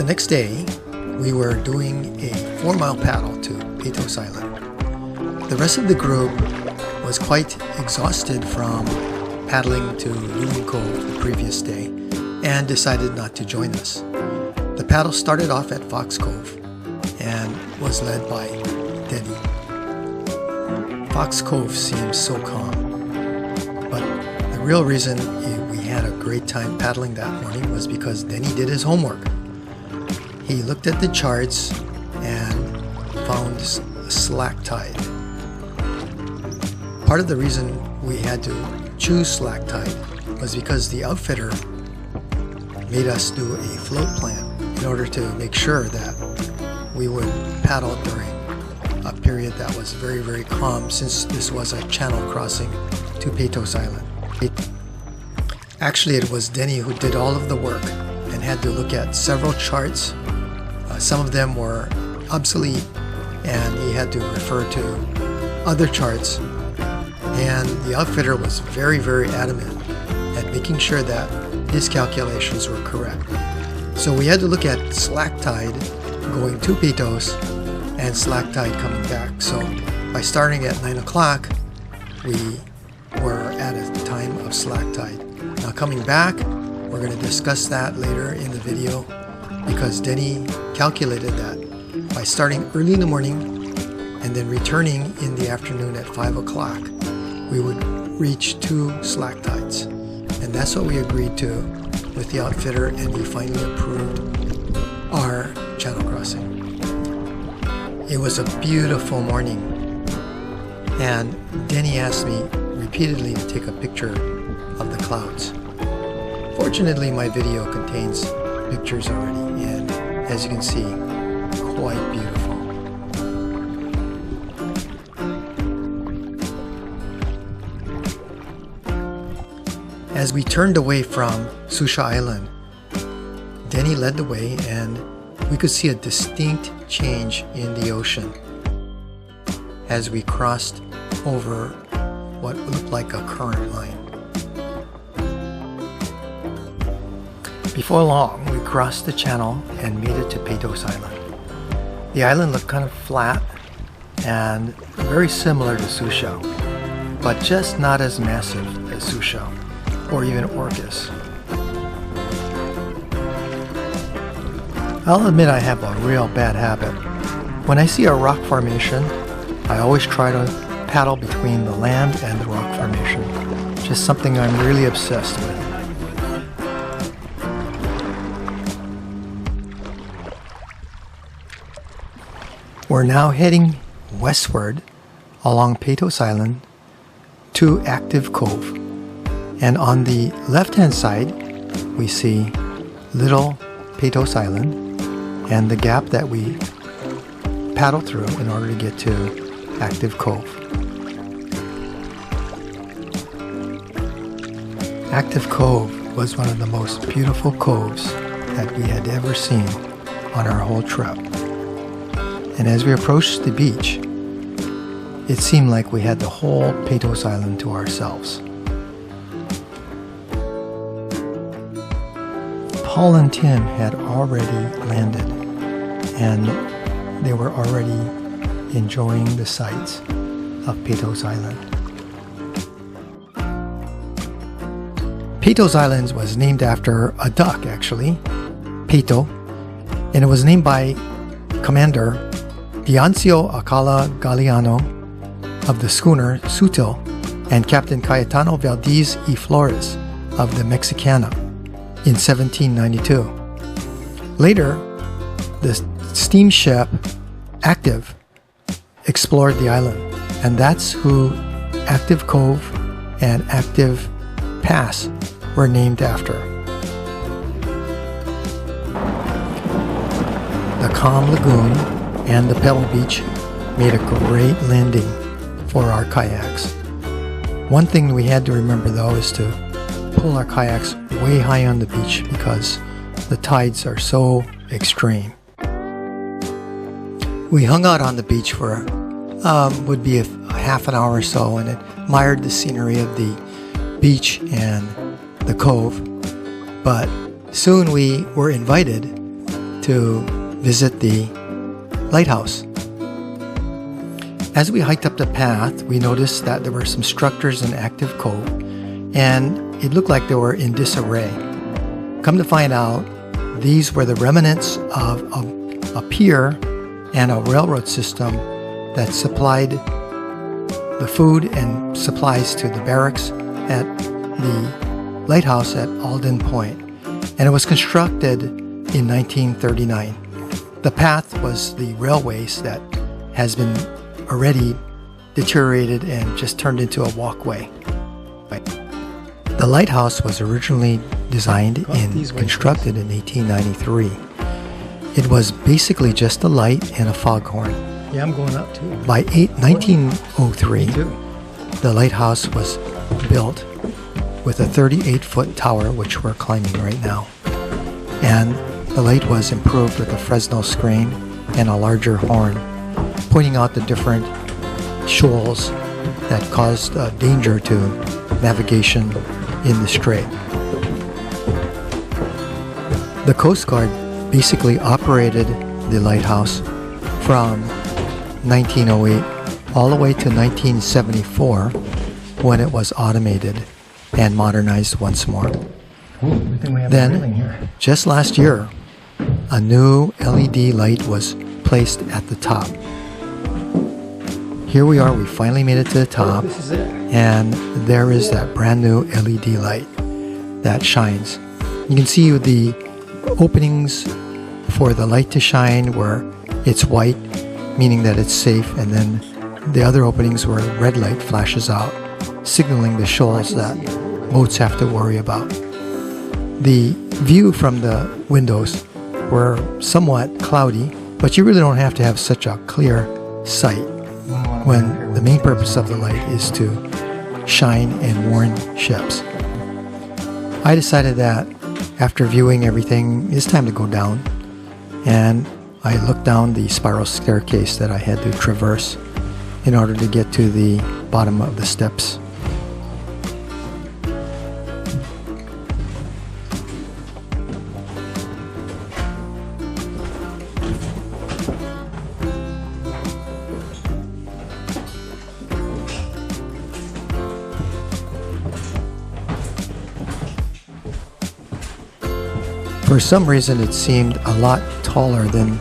next day, we were doing a 4-mile paddle to Patos Island. The rest of the group was quite exhausted from paddling to Ewing Cove the previous day and decided not to join us. The paddle started off at Fox Cove and was led by Denny. Fox Cove seems so calm, but the real reason we had a great time paddling that morning was because Denny did his homework. He looked at the charts and found a slack tide. Part of the reason we had to choose slack tide was because the outfitter made us do a float plan in order to make sure that we would paddle during a period that was very, very calm, since this was a channel crossing to Patos Island. Actually, it was Denny who did all of the work and had to look at several charts. Some of them were obsolete and he had to refer to other charts. And the outfitter was very, very adamant at making sure that his calculations were correct. So we had to look at slack tide going to Patos and slack tide coming back. So by starting at 9 o'clock, we were at a time of slack tide. Now coming back, we're going to discuss that later in the video, because Denny calculated that by starting early in the morning and then returning in the afternoon at 5 o'clock, we would reach 2 slack tides. And that's what we agreed to with the outfitter, and he finally approved our channel crossing. It was a beautiful morning, and Denny asked me repeatedly to take a picture of the clouds. Fortunately, my video contains pictures already, and as you can see, quite beautiful. As we turned away from Susha Island, Denny led the way, and we could see a distinct change in the ocean as we crossed over what looked like a current line. Before long, we crossed the channel and made it to Patos Island. The island looked kind of flat and very similar to Susha, but just not as massive as Susha or even Orcas. I'll admit I have a real bad habit. When I see a rock formation, I always try to paddle between the land and the rock formation. Just something I'm really obsessed with. We're now heading westward along Patos Island to Active Cove. And on the left-hand side, we see Little Patos Island and the gap that we paddle through in order to get to Active Cove. Active Cove was one of the most beautiful coves that we had ever seen on our whole trip. And as we approached the beach, it seemed like we had the whole Patos Island to ourselves. Paul and Tim had already landed, and they were already enjoying the sights of Patos Island. Patos Island was named after a duck, actually, Pato, and it was named by Commander Biancio Acala Galeano of the schooner Sutil and Captain Cayetano Valdez y Flores of the Mexicana in 1792. Later, the steamship Active explored the island, and that's who Active Cove and Active Pass were named after. The calm lagoon and the pebble beach made a great landing for our kayaks. One thing we had to remember though is to pull our kayaks way high on the beach because the tides are so extreme. We hung out on the beach for would be a half an hour or so and admired the scenery of the beach and the cove, but soon we were invited to visit the lighthouse. As we hiked up the path, we noticed that there were some structures in active cove, and it looked like they were in disarray. Come to find out, these were the remnants of a pier and a railroad system that supplied the food and supplies to the barracks at the lighthouse at Alden Point, and it was constructed in 1939. The path was the railways that has been already deteriorated and just turned into a walkway. The lighthouse was originally designed and constructed in 1893. It was basically just a light and a foghorn. Yeah, I'm going up too. By 1903, the lighthouse was built with a 38-foot tower, which we're climbing right now. And the light was improved with a Fresnel screen and a larger horn, pointing out the different shoals that caused danger to navigation in the strait. The Coast Guard basically operated the lighthouse from 1908 all the way to 1974, when it was automated and modernized once more. Then, just last year, a new LED light was placed at the top. Here we are, we finally made it to the top, and there is that brand new LED light that shines. You can see the openings for the light to shine where it's white, meaning that it's safe, and then the other openings where red light flashes out, signaling the shoals that boats have to worry about. The view from the windows were somewhat cloudy, but you really don't have to have such a clear sight when the main purpose of the light is to shine and warn ships. I decided that after viewing everything, it's time to go down, and I looked down the spiral staircase that I had to traverse in order to get to the bottom of the steps. For some reason, it seemed a lot taller than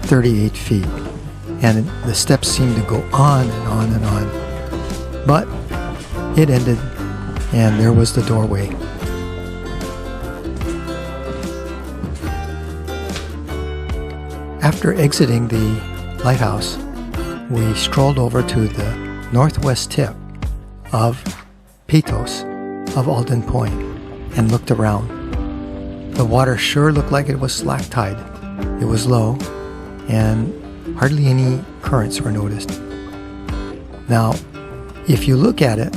38 feet, and the steps seemed to go on and on and on. But it ended, and there was the doorway. After exiting the lighthouse, we strolled over to the northwest tip of Patos of Alden Point and looked around. The water sure looked like it was slack tide. It was low, and hardly any currents were noticed. Now, if you look at it,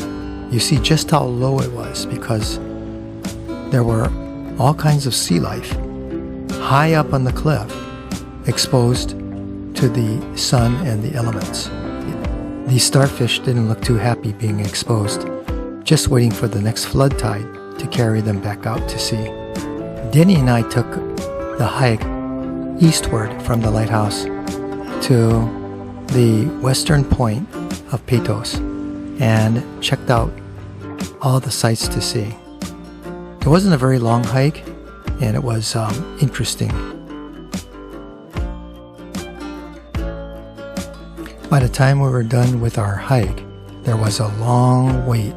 you see just how low it was, because there were all kinds of sea life high up on the cliff, exposed to the sun and the elements. These starfish didn't look too happy being exposed, just waiting for the next flood tide to carry them back out to sea. Denny and I took the hike eastward from the lighthouse to the western point of Patos and checked out all the sights to see. It wasn't a very long hike, and it was interesting. By the time we were done with our hike, there was a long wait.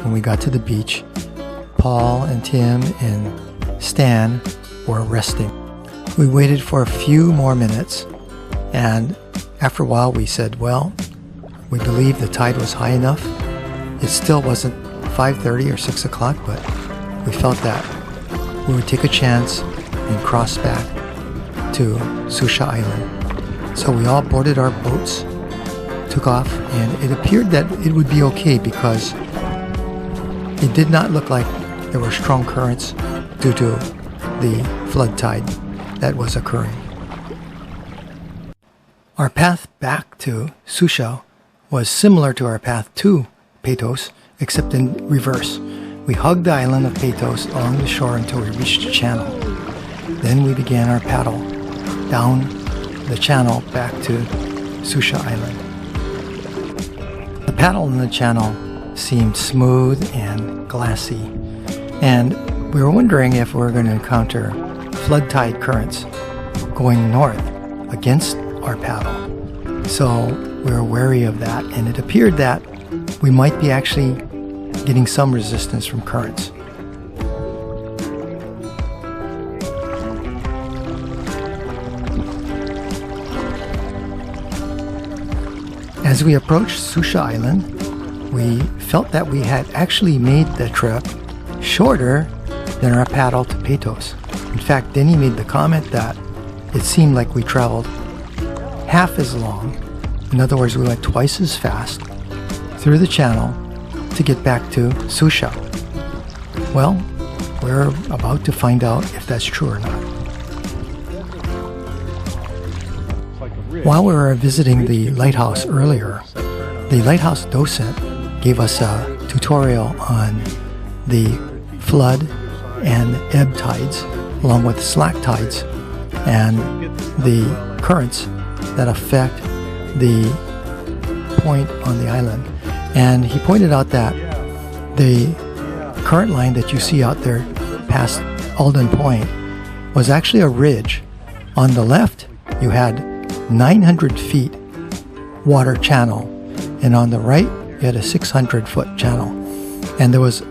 When we got to the beach, Paul and Tim and Stan were resting. We waited for a few more minutes, and after a while we said, well, we believe the tide was high enough. It still wasn't 5:30 or 6 o'clock, but we felt that we would take a chance and cross back to Susha Island. So we all boarded our boats, took off, and it appeared that it would be okay, because it did not look like there were strong currents due to the flood tide that was occurring. Our path back to Susha was similar to our path to Patos, except in reverse. We hugged the island of Patos along the shore until we reached the channel. Then we began our paddle down the channel back to Susha Island. The paddle in the channel seemed smooth and glassy, and we were wondering if we were going to encounter flood tide currents going north against our paddle. So we were wary of that, and it appeared that we might be actually getting some resistance from currents. As we approached Susha Island, we felt that we had actually made the trip shorter than our paddle to Patos. In fact, Denny made the comment that it seemed like we traveled half as long. In other words, we went twice as fast through the channel to get back to Susha. Well, we're about to find out if that's true or not. While we were visiting the lighthouse earlier, the lighthouse docent gave us a tutorial on the flood and ebb tides, along with slack tides and the currents that affect the point on the island. And he pointed out that the current line that you see out there past Alden Point was actually a ridge. On the left, you had 900 feet water channel, and on the right, you had a 600-foot channel, and there was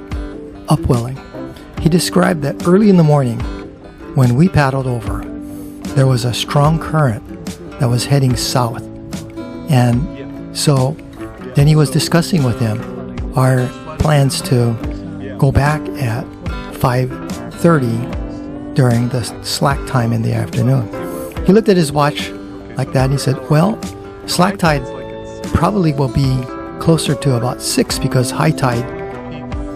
upwelling. He described that early in the morning, when we paddled over, there was a strong current that was heading south. And so then he was discussing with him our plans to go back at 5:30 during the slack time in the afternoon. He looked at his watch like that and he said, well, slack tide probably will be closer to about 6 because high tide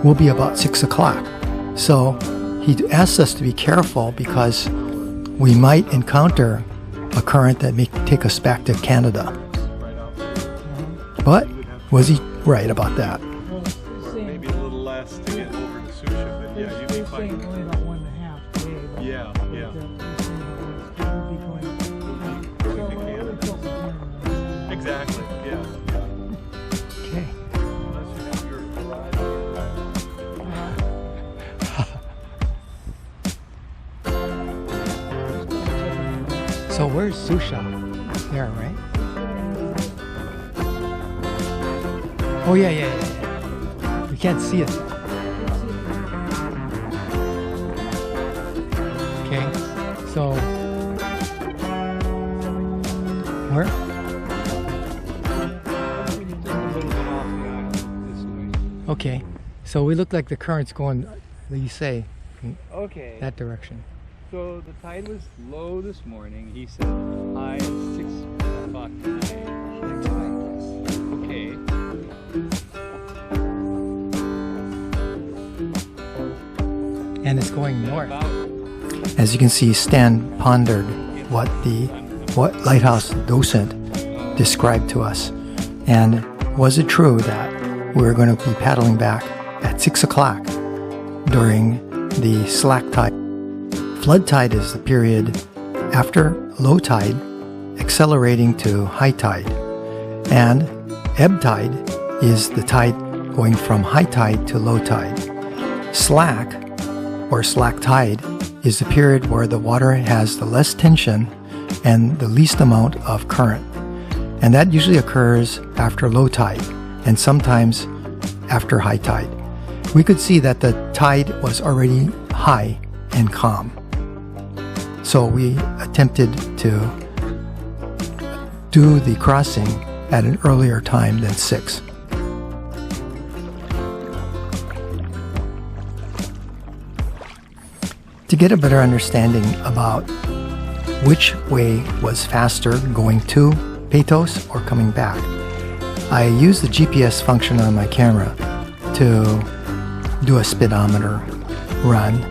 will be about 6 o'clock. So he asked us to be careful because we might encounter a current that may take us back to Canada. But was he right about that? Maybe a little less to get over to Susha, but yeah, you'd be fine. Only about 1.5 days. Yeah, yeah. Exactly, yeah. Okay. Unless you have your So where's Susha? There, right? Oh yeah. We can't see it. Okay, so where? Okay, so we look like the current's going, you say, Okay. that direction. So the tide was low this morning. He said high at 6 o'clock tonight. Okay. And it's going north. As you can see, Stan pondered what lighthouse docent described to us. And was it true that we were going to be paddling back at 6 o'clock during the slack tide? Flood tide is the period after low tide, accelerating to high tide. And ebb tide is the tide going from high tide to low tide. Slack, or slack tide, is the period where the water has the less tension and the least amount of current. And that usually occurs after low tide and sometimes after high tide. We could see that the tide was already high and calm. So we attempted to do the crossing at an earlier time than 6. To get a better understanding about which way was faster, going to Patos or coming back, I used the GPS function on my camera to do a speedometer run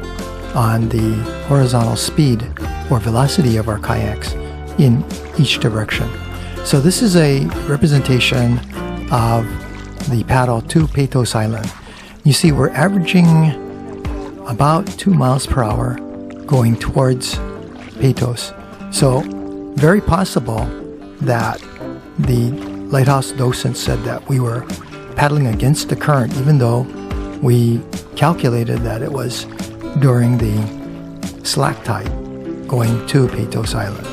on the horizontal speed or velocity of our kayaks in each direction. So this is a representation of the paddle to Patos Island. You see we're averaging about 2 miles per hour going towards Patos. So very possible that the lighthouse docent said that we were paddling against the current, even though we calculated that it was during the slack tide going to Patos Island.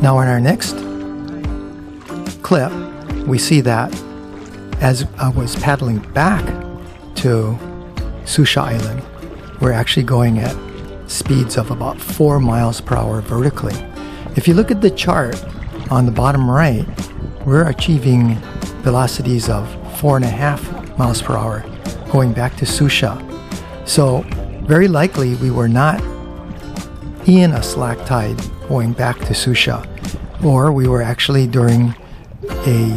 Now in our next clip, we see that as I was paddling back to Susha Island, we're actually going at speeds of about 4 miles per hour vertically. If you look at the chart on the bottom right, we're achieving velocities of 4.5 miles per hour going back to Susha. So very likely we were not in a slack tide going back to Susha, or we were actually during a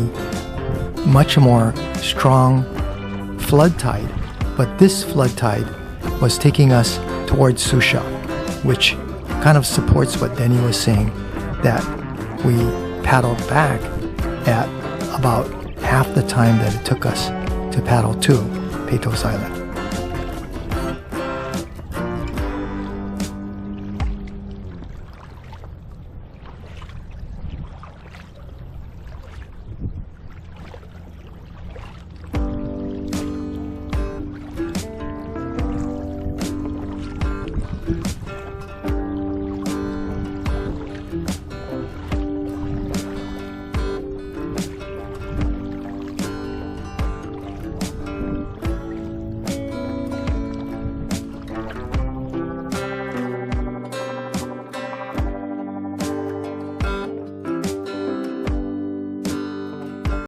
much more strong flood tide. But this flood tide was taking us towards Susha, which kind of supports what Denny was saying, that we paddled back at about half the time that it took us to paddle to Patos Island.